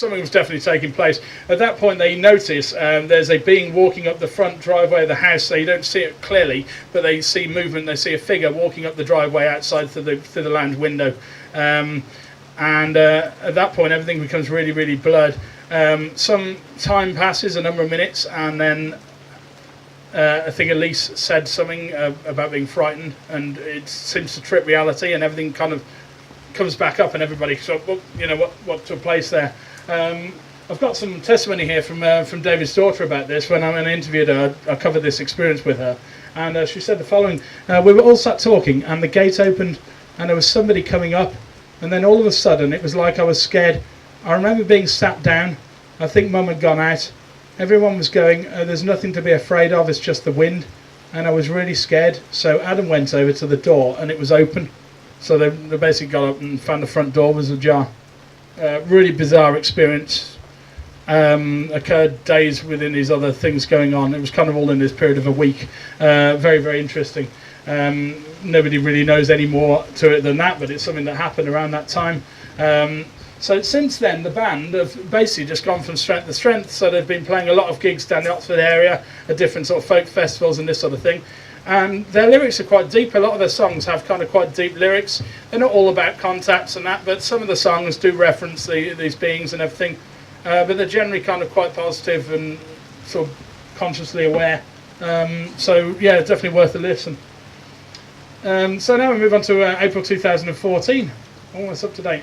something was definitely taking place. At that point, they notice there's a being walking up the front driveway of the house. They don't see it clearly, but they see movement. They see a figure walking up the driveway outside through the lounge window. And at that point, everything becomes really, really blurred. Some time passes, a number of minutes, and then I think Elise said something about being frightened, and it seems to trip reality, and everything kind of comes back up, and everybody sort of, well, you know, what took place there. I've got some testimony here from David's daughter about this. When I interviewed her, I covered this experience with her, and she said the following: we were all sat talking, and the gate opened, and there was somebody coming up, and then all of a sudden it was like I was scared. I remember being sat down. I think Mum had gone out. Everyone was going, there's nothing to be afraid of, it's just the wind. And I was really scared, so Adam went over to the door, and it was open. So they basically got up and found the front door was ajar. Really bizarre experience. Occurred days within these other things going on. It was kind of all in this period of a week. Very, very interesting. Nobody really knows any more to it than that, but it's something that happened around that time. So since then, the band have basically just gone from strength to strength. So they've been playing a lot of gigs down the Oxford area at different sort of folk festivals and this sort of thing. And their lyrics are quite deep. A lot of their songs have kind of quite deep lyrics. They're not all about contacts and that, but some of the songs do reference these beings and everything. But they're generally kind of quite positive and sort of consciously aware. So yeah, definitely worth a listen. So now we move on to April 2014. Almost up to date.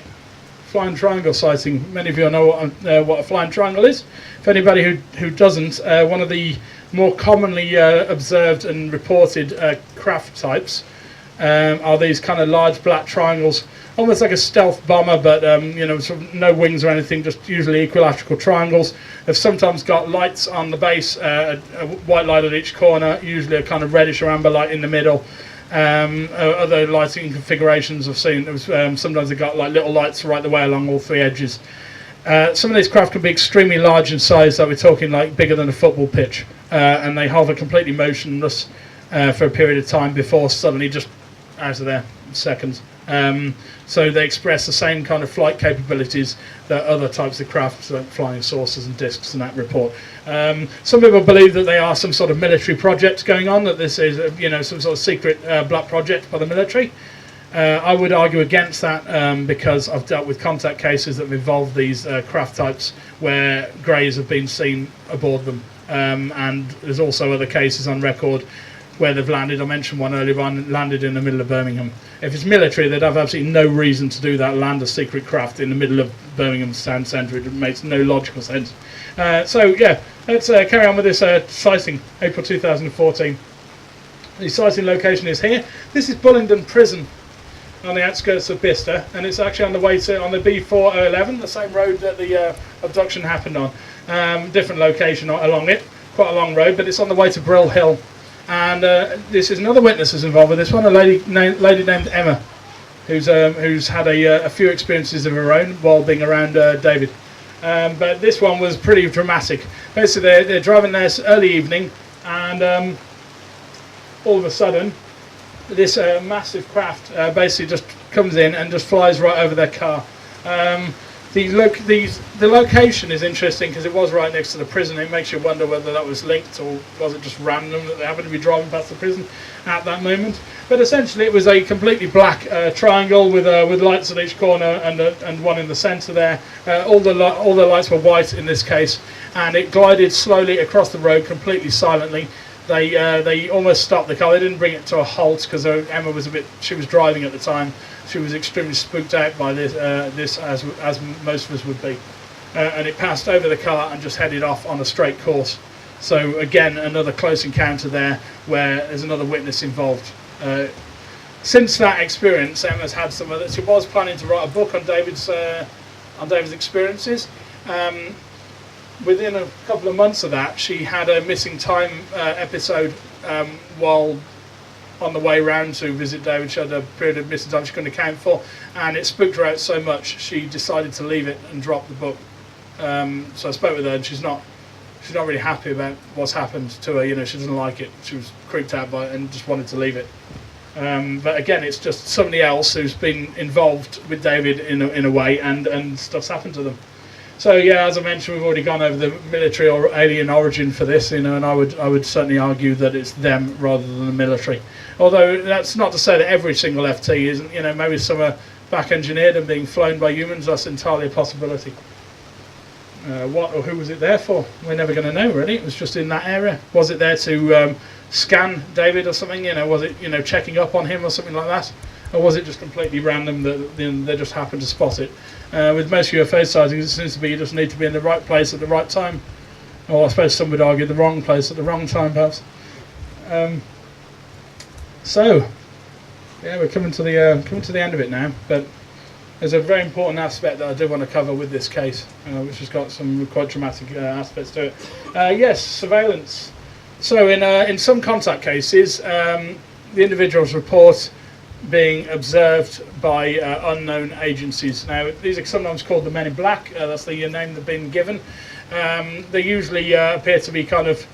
Flying triangle sighting. Many of you know what a flying triangle is. For anybody who doesn't, one of the more commonly observed and reported craft types are these kind of large black triangles, almost like a stealth bomber, but you know, sort of no wings or anything, just usually equilateral triangles. They've sometimes got lights on the base, a white light at each corner, usually a kind of reddish or amber light in the middle. Other lighting configurations I've seen, it was, sometimes they've got like little lights right the way along all three edges. Some of these craft can be extremely large in size, like we're talking like bigger than a football pitch, and they hover completely motionless for a period of time before suddenly just out of there in seconds. So they express the same kind of flight capabilities that other types of craft, like flying saucers and discs and that report. Some people believe that they are some sort of military project going on, that this is some sort of secret black project by the military. I would argue against that because I've dealt with contact cases that have involved these craft types where greys have been seen aboard them, and there's also other cases on record where they've landed. I mentioned one earlier on, landed in the middle of Birmingham. If it's military, they'd have absolutely no reason to do that, land a secret craft in the middle of Birmingham's town centre. It makes no logical sense. So yeah, let's carry on with this sighting, April 2014. The sighting location is here. This is Bullingdon Prison on the outskirts of Bicester, and it's actually on the way to on the B4011, the same road that the abduction happened on. Different location along it, quite a long road, but it's on the way to Brill Hill. And this is another witness who's involved with this one, a lady named Emma, who's had a few experiences of her own while being around David. But this one was pretty dramatic. Basically, they're driving there early evening, and all of a sudden, this massive craft basically just comes in and just flies right over their car. The location is interesting because it was right next to the prison. It makes you wonder whether that was linked or was it just random that they happened to be driving past the prison at that moment. But essentially it was a completely black triangle with lights at each corner and one in the centre there. All the lights were white in this case, and it glided slowly across the road completely silently. They almost stopped the car. They didn't bring it to a halt because Emma was she was driving at the time. She was extremely spooked out by this as most of us would be. And it passed over the car and just headed off on a straight course. So again, another close encounter there where there's another witness involved. Since that experience, Emma's had some other. She was planning to write a book on David's experiences. Within a couple of months of that, she had a missing time episode while on the way round to visit David. She had a period of missing time she couldn't account for, and it spooked her out so much she decided to leave it and drop the book. So I spoke with her, and she's not really happy about what's happened to her. You know, she doesn't like it. She was creeped out by it and just wanted to leave it. But again, it's just somebody else who's been involved with David in a way, and stuff's happened to them. So yeah, as I mentioned, we've already gone over the military or alien origin for this, and I would certainly argue that it's them rather than the military. Although that's not to say that every single FT isn't. Maybe some are back engineered and being flown by humans. That's entirely a possibility. What or who was it there for? We're never going to know, really. It was just in that area. Was it there to scan David or something? Was it checking up on him or something like that? Or was it just completely random that they just happened to spot it? With most UFO sightings, it seems to be you just need to be in the right place at the right time. Or I suppose some would argue the wrong place at the wrong time, perhaps. So, yeah, we're coming to the end of it now. But there's a very important aspect that I do want to cover with this case, which has got some quite dramatic aspects to it. Yes, surveillance. So in some contact cases, the individuals report being observed by unknown agencies. Now, these are sometimes called the Men in Black. That's the name they've been given. They usually appear to be kind of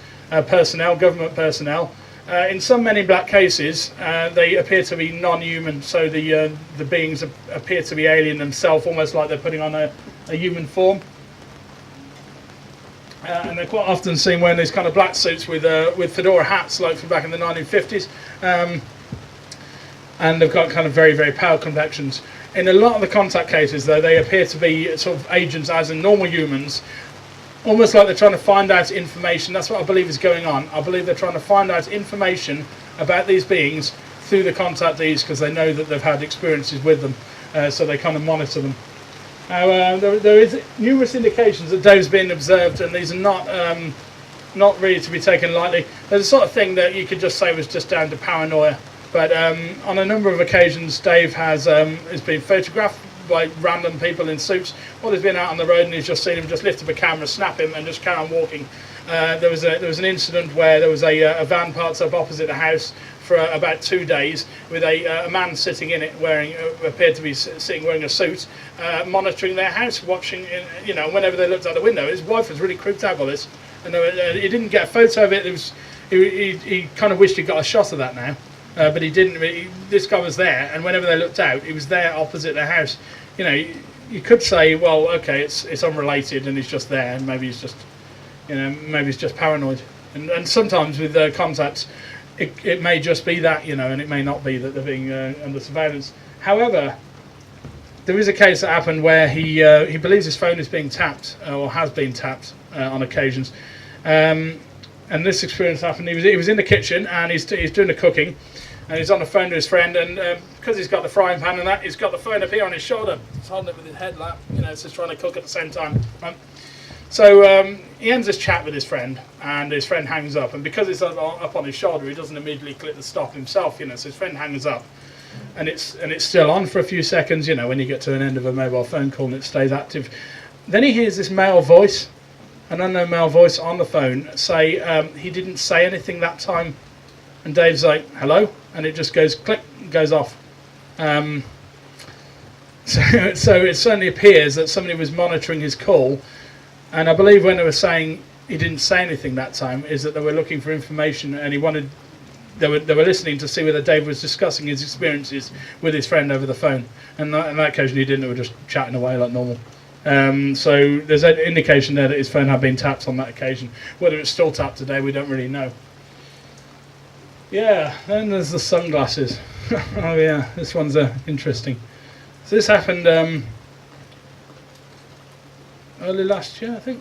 personnel, government personnel. In some Men in Black cases, they appear to be non-human, so the beings appear to be alien themselves, almost like they're putting on a human form. And they're quite often seen wearing these kind of black suits with fedora hats, like from back in the 1950s. And they've got kind of very, very pale complexions. In a lot of the contact cases, though, they appear to be sort of agents, as in normal humans, almost like they're trying to find out information. That's what I believe is going on. I believe they're trying to find out information about these beings through the contactees because they know that they've had experiences with them, so they kind of monitor them. Now, there is numerous indications that Dave's been observed, and these are not really to be taken lightly. There's a sort of thing that you could just say was just down to paranoia. But on a number of occasions, Dave has been photographed by random people in suits, or he's been out on the road and he's just seen him just lift up a camera, snap him, and just carry on walking. There was an incident where there was a van parked up opposite the house for about 2 days with a man sitting in it appeared to be sitting wearing a suit, monitoring their house, watching. Whenever they looked out the window, his wife was really creeped out by this, and he didn't get a photo of it. He kind of wished he got a shot of that now. But he didn't. This guy was there, and whenever they looked out, he was there opposite their house. You could say, well, okay, it's unrelated, and he's just there, and maybe he's just, maybe he's just paranoid. And sometimes with contacts, it may just be that, and it may not be that they're being under surveillance. However, there is a case that happened where he believes his phone is being tapped or has been tapped on occasions. And this experience happened. He was in the kitchen and he's doing the cooking. And he's on the phone to his friend, and because he's got the frying pan and that, he's got the phone up here on his shoulder. He's holding it with his head like, it's just trying to cook at the same time. So he ends this chat with his friend, and his friend hangs up. And because it's up on his shoulder, he doesn't immediately click the stop himself, So his friend hangs up, and it's still on for a few seconds. When you get to an end of a mobile phone call and it stays active. Then he hears this male voice, an unknown male voice on the phone, say he didn't say anything that time. And Dave's like, hello? And it just goes click, goes off. So it certainly appears that somebody was monitoring his call. And I believe when they were saying he didn't say anything that time, is that they were looking for information, and they were listening to see whether Dave was discussing his experiences with his friend over the phone. And on that occasion he didn't, they were just chatting away like normal. So there's an indication there that his phone had been tapped on that occasion. Whether it's still tapped today, we don't really know. Yeah, then there's the sunglasses. Oh yeah, this one's interesting. So this happened early last year, I think,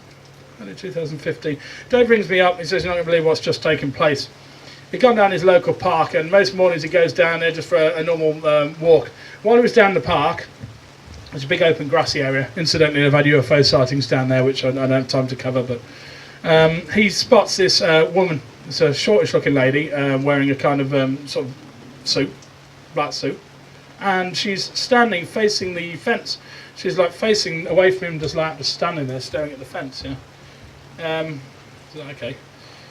early 2015. Dave rings me up, he says, you're not going to believe what's just taken place. He'd gone down his local park, and most mornings he goes down there just for a normal walk. While he was down the park, there's a big open grassy area. Incidentally, I've had UFO sightings down there, which I don't have time to cover, but he spots this woman. It's a shortish looking lady wearing a kind of sort of suit, black suit, and she's standing facing the fence. She's like facing away from him, just standing there staring at the fence. So okay.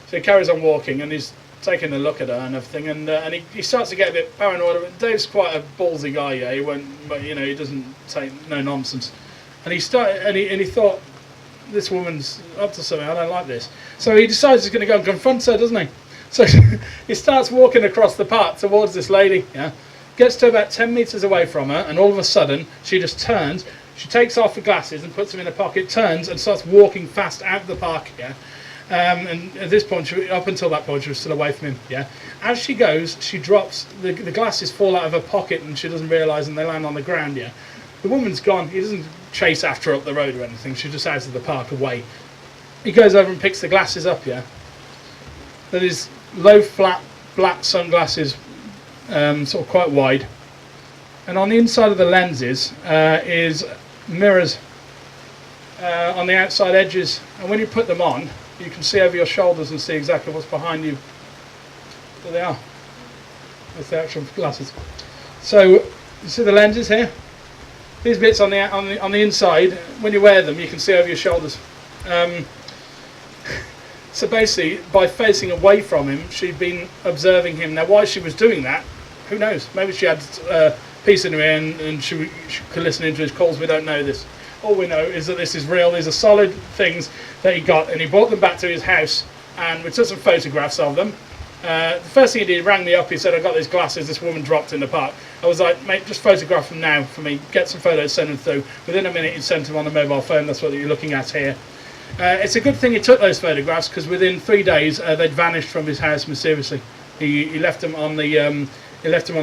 So he carries on walking, and he's taking a look at her and everything, and he starts to get a bit paranoid. Dave's quite a ballsy guy, yeah. He won't, but he doesn't take no nonsense. And he thought, this woman's up to something, I don't like this. So he decides he's going to go and confront her, doesn't he? So he starts walking across the park towards this lady, yeah. Gets to about 10 metres away from her, and all of a sudden she just turns, She takes off the glasses and puts them in her pocket, turns and starts walking fast out of the park. Yeah. And at this point, up until that point, she was still away from him. Yeah. As she goes, she drops the glasses, fall out of her pocket, and she doesn't realise, and they land on the ground. Yeah. The woman's gone. He doesn't chase after her up the road or anything. She's just out of the park, away. He goes over and picks the glasses up. Yeah. That is low, flat, black sunglasses, sort of quite wide. And on the inside of the lenses is mirrors on the outside edges. And when you put them on, you can see over your shoulders and see exactly what's behind you. There they are. That's the actual glasses. So you see the lenses here. These bits on the inside. When you wear them, you can see over your shoulders. So basically, by facing away from him, she'd been observing him. Now, why she was doing that, who knows? Maybe she had peace in her ear and she could listen into his calls. We don't know this. All we know is that this is real. These are solid things that he got, and he brought them back to his house, and we took some photographs of them. The first thing he did, he rang me up. He said, "I got these glasses this woman dropped in the park." I was like, "Mate, just photograph them now for me. Get some photos, send them through." Within a minute, he sent them on the mobile phone. That's what you're looking at here. It's a good thing he took those photographs, because within 3 days they'd vanished from his house mysteriously. He left them on the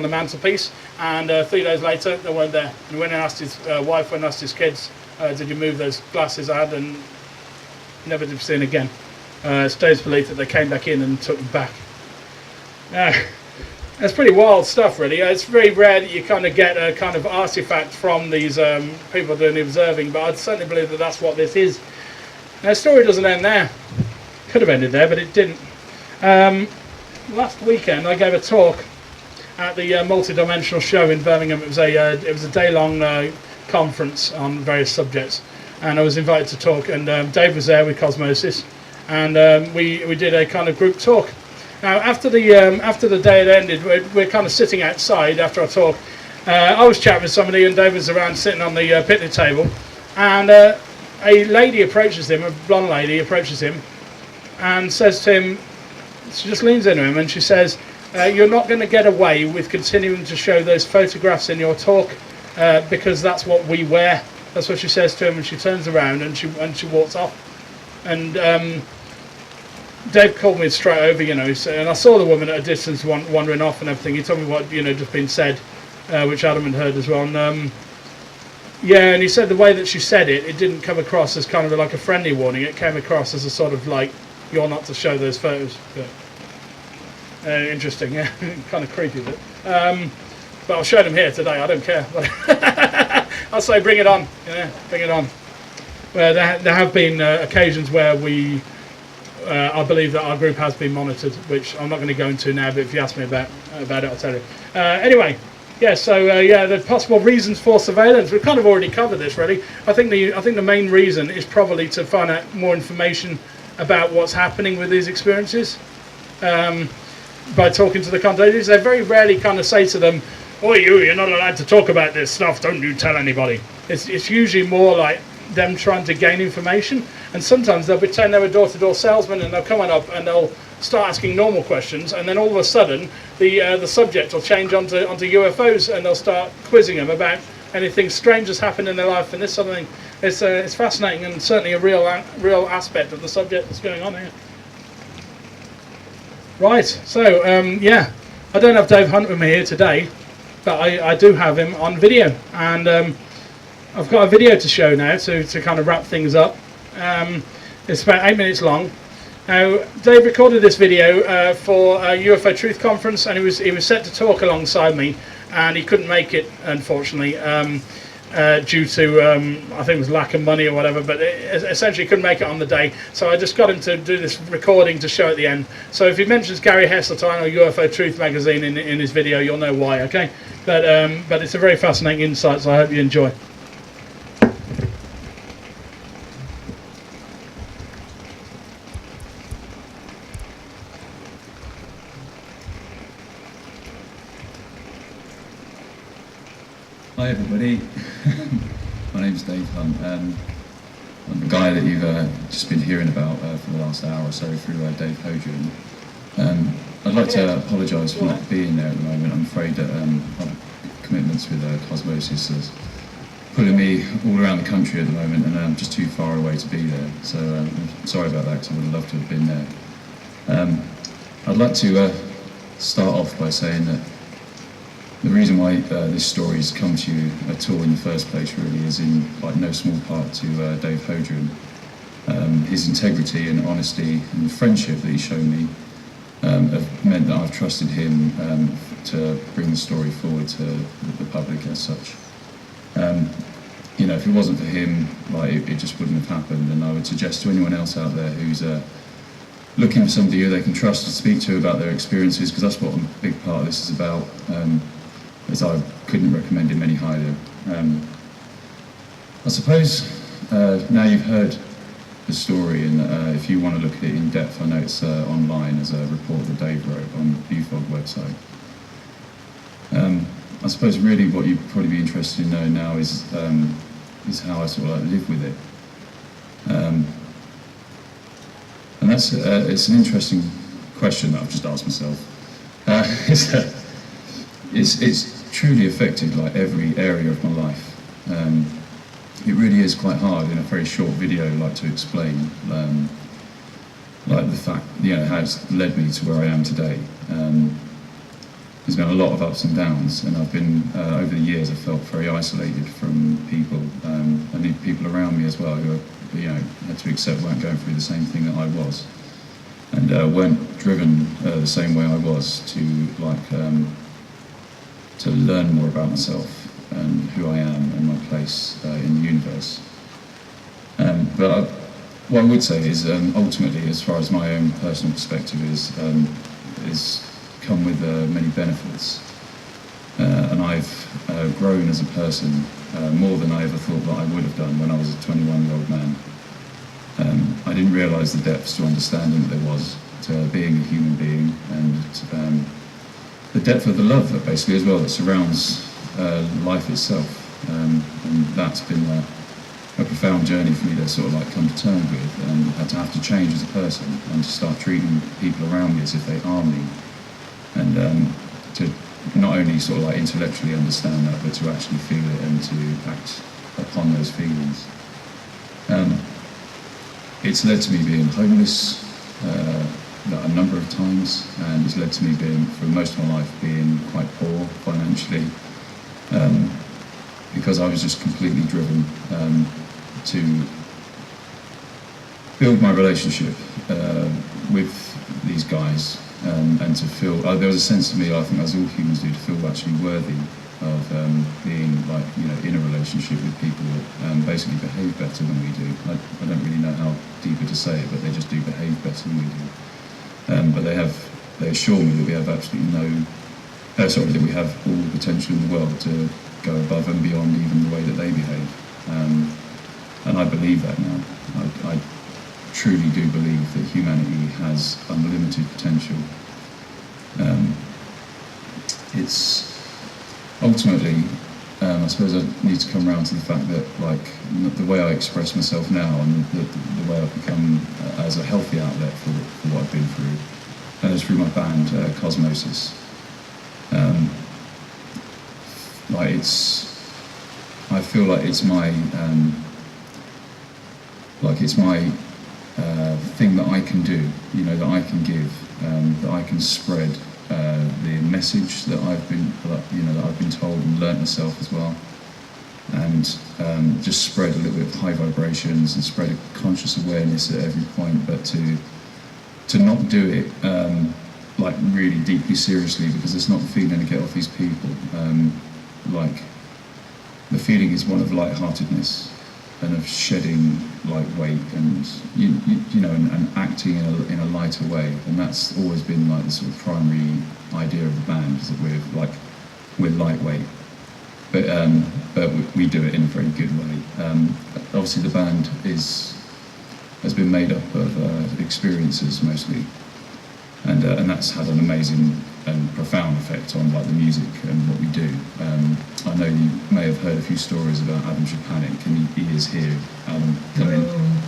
mantelpiece, and 3 days later they weren't there. And when I asked his wife, when I asked his kids, "Did you move those glasses I had?" and never to be seen again. It's Dave's belief that they came back in and took them back. That's pretty wild stuff, really. It's very rare that you kind of get a kind of artifact from these people doing the observing, but I'd certainly believe that that's what this is. Now, the story doesn't end there. Could have ended there, but it didn't. Last weekend, I gave a talk at the Multidimensional Show in Birmingham. It was a day-long conference on various subjects, and I was invited to talk. And Dave was there with Cosmosis, and we did a kind of group talk. Now, after the day had ended, we're kind of sitting outside after our talk. I was chatting with somebody, and Dave was around sitting on the picnic table, and a lady approaches him, a blonde lady approaches him, and says to him, she just leans into him and she says, "You're not going to get away with continuing to show those photographs in your talk, because that's what we wear." That's what she says to him, and she turns around and she walks off. And Dave called me straight over, and I saw the woman at a distance wandering off and everything. He told me what just been said, which Adam had heard as well. And yeah, and he said the way that she said it didn't come across as kind of like a friendly warning. It came across as a sort of like, "You're not to show those photos." But, interesting, yeah, kind of creepy, but I'll show them here today. I don't care. I'll say, bring it on. Yeah, bring it on. Well, there have been occasions where I believe that our group has been monitored, which I'm not going to go into now. But if you ask me about it, I'll tell you. Anyway. Yeah, so the possible reasons for surveillance, we've kind of already covered this, really. I think the main reason is probably to find out more information about what's happening with these experiences. By talking to the contactees, they very rarely kind of say to them, "Oh, you're not allowed to talk about this stuff. Don't you tell anybody." It's usually more like them trying to gain information, and sometimes they'll pretend they're a door-to-door salesman, and they'll come on up and they'll start asking normal questions, and then all of a sudden the subject will change onto UFOs, and they'll start quizzing them about anything strange that's happened in their life and this sort of thing. It's fascinating, and certainly a real aspect of the subject that's going on here. Right, so yeah, I don't have Dave Hunt with me here today, but I do have him on video, and I've got a video to show now to kind of wrap things up. It's about 8 minutes long. Now, Dave recorded this video for a UFO Truth Conference, and he was set to talk alongside me, and he couldn't make it, unfortunately, due to I think it was lack of money or whatever. But essentially, couldn't make it on the day. So I just got him to do this recording to show at the end. So if he mentions Gary Heseltine or UFO Truth magazine in his video, you'll know why. Okay, but it's a very fascinating insight, so I hope you enjoy. Hi everybody, my name's Dave Hunt. I'm the guy that you've just been hearing about for the last hour or so through Dave Hodrien. I'd like to apologise for not being there at the moment. I'm afraid that other commitments with Cosmosis has pulling me all around the country at the moment, and I'm just too far away to be there. So I'm sorry about that, because I would have loved to have been there. I'd like to start off by saying that the reason why this story has come to you at all in the first place really is in like no small part to Dave Hodrien. His integrity and honesty and friendship that he's shown me have meant that I've trusted him to bring the story forward to the public as such. You know, if it wasn't for him, like it just wouldn't have happened. And I would suggest to anyone else out there who's looking for somebody who they can trust to speak to about their experiences, because that's what a big part of this is about. As I couldn't recommend him any highly. I suppose now you've heard the story, and if you want to look at it in depth, I know it's online as a report that Dave wrote on the UFO website. I suppose really what you'd probably be interested in knowing now is how I sort of like live with it. And that's it's an interesting question that I've just asked myself. It's truly affected like every area of my life. It really is quite hard in a very short video like to explain like the fact, you know, how it's led me to where I am today. There's been a lot of ups and downs, and I've been over the years I've felt very isolated from people, and the people around me as well who are, you know, had to accept weren't going through the same thing that I was, and weren't driven the same way I was to like to learn more about myself and who I am and my place in the universe. But what I would say is ultimately, as far as my own personal perspective is come with many benefits. And I've grown as a person more than I ever thought that I would have done when I was a 21-year-old man. I didn't realise the depths to understanding that there was to being a human being, and the depth of the love that basically as well that surrounds life itself. And that's been a profound journey for me to sort of like come to terms with, and had to have to change as a person and to start treating people around me as if they are me. And to not only sort of like intellectually understand that, but to actually feel it and to act upon those feelings. It's led to me being homeless a number of times, and it's led to me being, for most of my life, being quite poor financially, because I was just completely driven to build my relationship with these guys. And to feel, there was a sense to me, I think as all humans do, to feel actually worthy of being like, you know, in a relationship with people that basically behave better than we do. I don't really know how deeper to say it, but they just do behave better than we do. But they assure me that we have absolutely that we have all the potential in the world to go above and beyond even the way that they behave. And I believe that now. I truly do believe that humanity has unlimited potential. It's ultimately, I suppose I need to come around to the fact that like the way I express myself now and the way I've become as a healthy outlet for what I've been through, and it's through my band Cosmosis. I feel like it's my thing that I can do, you know, that I can give, that I can spread the message that I've been told and learnt myself as well, and just spread a little bit of high vibrations and spread a conscious awareness at every point, but to not do it like really deeply seriously, because it's not the feeling to get off these people. Like the feeling is one of lightheartedness and of shedding like weight and you know and acting in a lighter way, and that's always been like the sort of primary idea of the band, is that we're lightweight, but we do it in a very good way. Obviously the band has been made up of experiences mostly, and that's had an amazing and profound effect on like the music and what we do. I know you may have heard a few stories about Adam Panic, and he is here. Adam,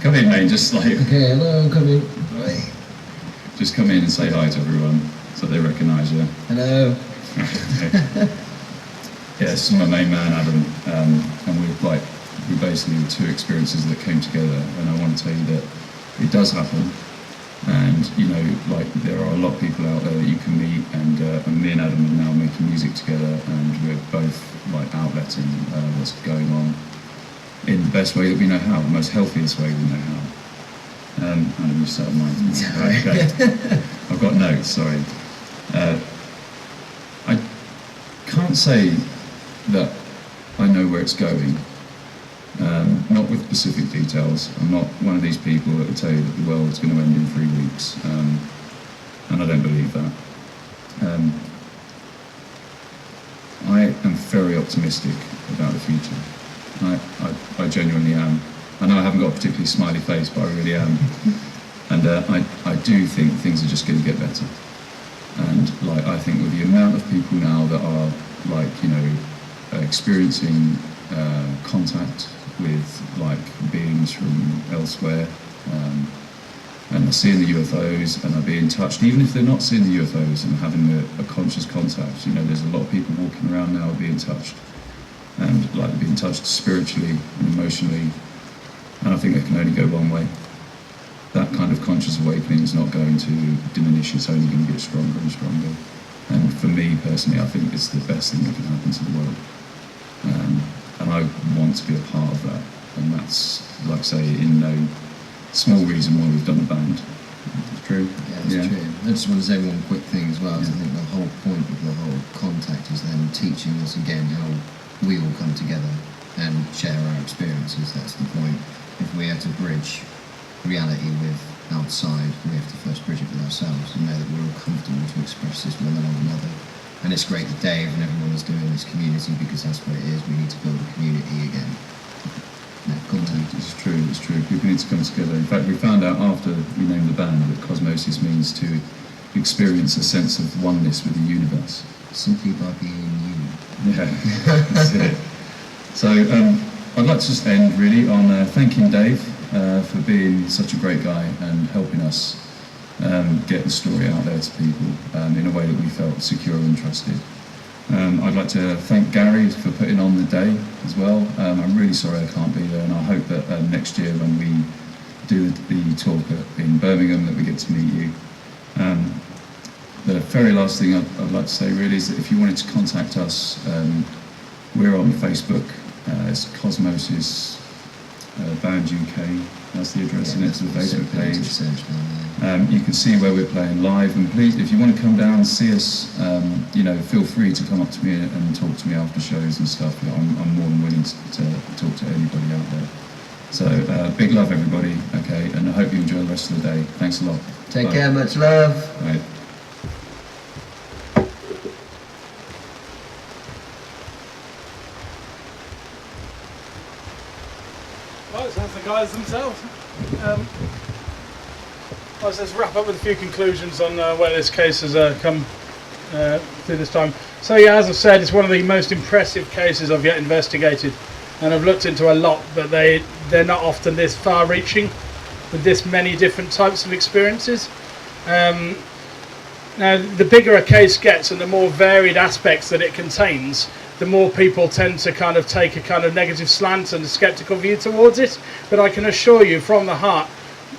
come in, mate. Just like okay, hello, come in. Just come in and say hi to everyone so they recognise you. Hello. Yeah, this is my main man, Adam, and we're like basically two experiences that came together, and I want to tell you that it does happen. And you know, like there are a lot of people out there that you can meet, and me and Adam are now making music together, and we're both like outletting what's going on in the best way that we know how, the most healthiest way we know how. Adam, you start mine. Okay. I've got notes. Sorry. I can't say that I know where it's going. Not with specific details. I'm not one of these people that will tell you that the world is going to end in 3 weeks, and I don't believe that. I am very optimistic about the future. I genuinely am. I know I haven't got a particularly smiley face, but I really am. And I do think things are just going to get better. And like I think with the amount of people now that are like, you know, experiencing contact with like beings from elsewhere, and are seeing the UFOs and are being touched, even if they're not seeing the UFOs and having a conscious contact. You know, there's a lot of people walking around now being touched, and like being touched spiritually and emotionally, and I think it can only go one way. That kind of conscious awakening is not going to diminish, it's only going to get stronger and stronger. And for me personally, I think it's the best thing that can happen to the world. And I want to be a part of that. And that's, like I say, in no small reason why we've done the band. True? Yeah, it's true. I just want to say one quick thing as well. I think the whole point of the whole contact is them teaching us again how we all come together and share our experiences. That's the point. If we have to bridge reality with outside, we have to first bridge it with ourselves and know that we're all comfortable to express this one another. And it's great that Dave and everyone is doing this community, because that's what it is. We need to build a community again. No, contact. It's true, it's true. People need to come together. In fact, we found out after we named the band that cosmosis means to experience a sense of oneness with the universe. Simply by being you. Yeah, that's it. So I'd like to just end really on thanking Dave for being such a great guy and helping us get the story out there to people in a way that we felt secure and trusted. I'd like to thank Gary for putting on the day as well. I'm really sorry I can't be there, and I hope that next year when we do the talk in Birmingham that we get to meet you. The very last thing I'd like to say really is that if you wanted to contact us, we're on Facebook. It's Cosmosis Band UK. That's the address next to the Facebook page. You can see where we're playing live, and please, if you want to come down and see us, you know, feel free to come up to me and talk to me after shows and stuff. I'm more than willing to talk to anybody out there. So big love, everybody. Okay, and I hope you enjoy the rest of the day. Thanks a lot. Take care, much love. Bye. Right, so that's the guys themselves. Let's wrap up with a few conclusions on where this case has come through this time. So yeah, as I've said, it's one of the most impressive cases I've yet investigated, and I've looked into a lot, but they're not often this far-reaching with this many different types of experiences. Now, the bigger a case gets and the more varied aspects that it contains, the more people tend to kind of take a kind of negative slant and a sceptical view towards it. But I can assure you from the heart,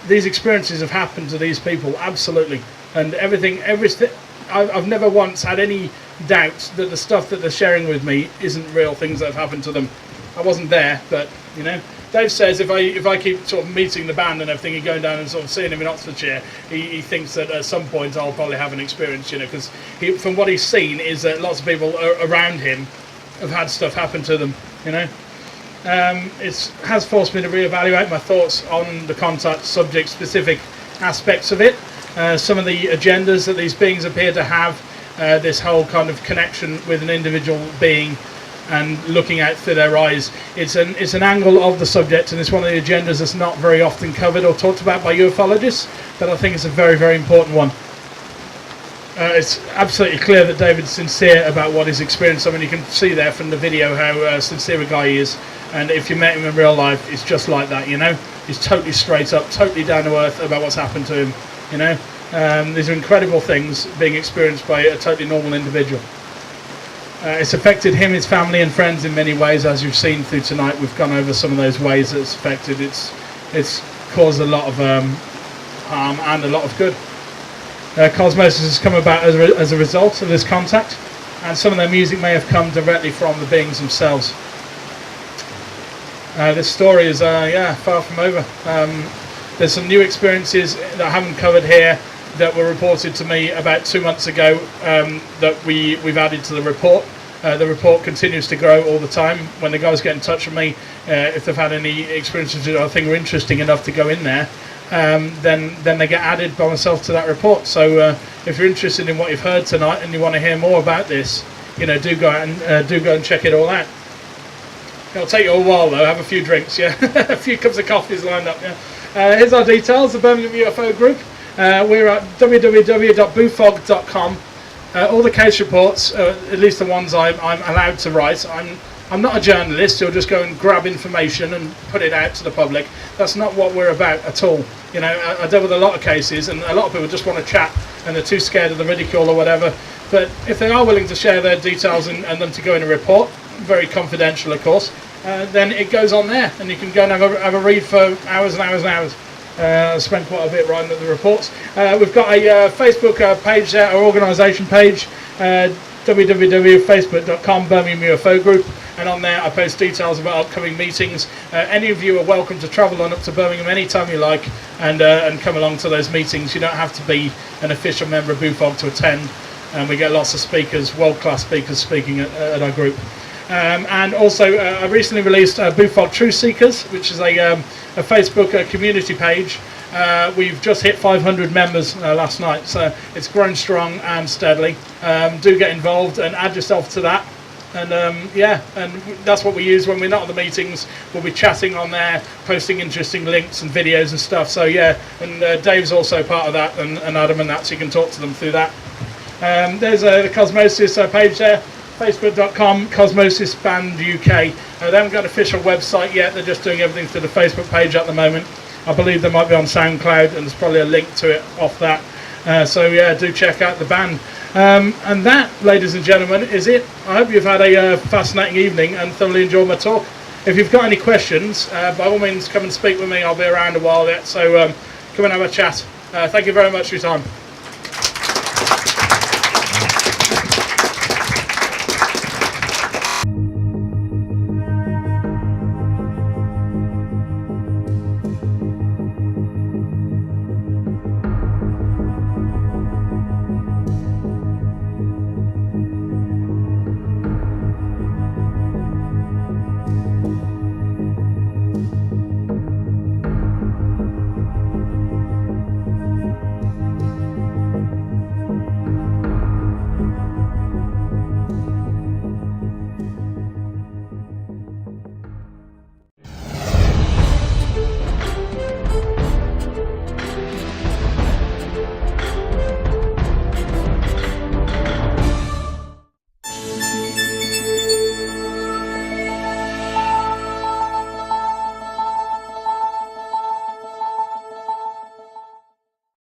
these experiences have happened to these people, absolutely. And everything, I've never once had any doubt that the stuff that they're sharing with me isn't real things that have happened to them. I wasn't there, but, you know. Dave says if I keep sort of meeting the band and everything and going down and sort of seeing him in Oxfordshire, he thinks that at some point I'll probably have an experience, you know, because from what he's seen is that lots of people around him have had stuff happen to them, you know. It has forced me to reevaluate my thoughts on the contact subject specific aspects of it, some of the agendas that these beings appear to have, this whole kind of connection with an individual being and looking out through their eyes. It's an angle of the subject, and it's one of the agendas that's not very often covered or talked about by ufologists, but I think it's a very, very important one. It's absolutely clear that David's sincere about what he's experienced. I mean, you can see there from the video how sincere a guy he is, and if you met him in real life, it's just like that, you know. He's totally straight up, totally down to earth about what's happened to him, you know. These are incredible things being experienced by a totally normal individual. It's affected him, his family and friends in many ways, as you've seen through tonight. We've gone over some of those ways that it's affected. It's caused a lot of harm and a lot of good. Cosmosis has come about as a result of this contact, and some of their music may have come directly from the beings themselves. This story is far from over. There's some new experiences that I haven't covered here that were reported to me about 2 months ago that we've added to the report. The report continues to grow all the time. When the guys get in touch with me, if they've had any experiences that I think are interesting enough to go in there, then they get added by myself to that report. So if you're interested in what you've heard tonight and you want to hear more about this, do go out and check it all out. It'll take you a while though. Have a few drinks, yeah, a few cups of coffees lined up. Yeah. Here's our details. The Birmingham UFO Group. We're at www.bufog.com. All the case reports, at least the ones I'm allowed to write. I'm not a journalist who'll just go and grab information and put it out to the public. That's not what we're about at all. I deal with a lot of cases, and a lot of people just want to chat and they're too scared of the ridicule or whatever. But if they are willing to share their details and them to go in a report, very confidential of course, then it goes on there and you can go and have a read for hours and hours and hours. I spent quite a bit writing at the reports. We've got a Facebook page there, our organisation page, www.facebook.com, Birmingham UFO Group, and on there I post details about upcoming meetings. Any of you are welcome to travel on up to Birmingham anytime you like and come along to those meetings. You don't have to be an official member of BUFOG to attend, and we get lots of speakers, world-class speakers speaking at our group. And also I recently released BUFOG Truth Seekers, which is a Facebook community page. We've just hit 500 members last night, so it's grown strong and steadily. Do get involved and add yourself to that. And and that's what we use when we're not at the meetings. We'll be chatting on there, posting interesting links and videos and stuff. So and Dave's also part of that, and Adam and that, so you can talk to them through that. There's the Cosmosis page there, facebook.com, Cosmosis Band UK. They haven't got an official website yet, they're just doing everything through the Facebook page at the moment. I believe they might be on SoundCloud, and there's probably a link to it off that. Do check out the band. And that, ladies and gentlemen, is it. I hope you've had a fascinating evening and thoroughly enjoyed my talk. If you've got any questions, by all means come and speak with me. I'll be around a while yet, so come and have a chat. Thank you very much for your time.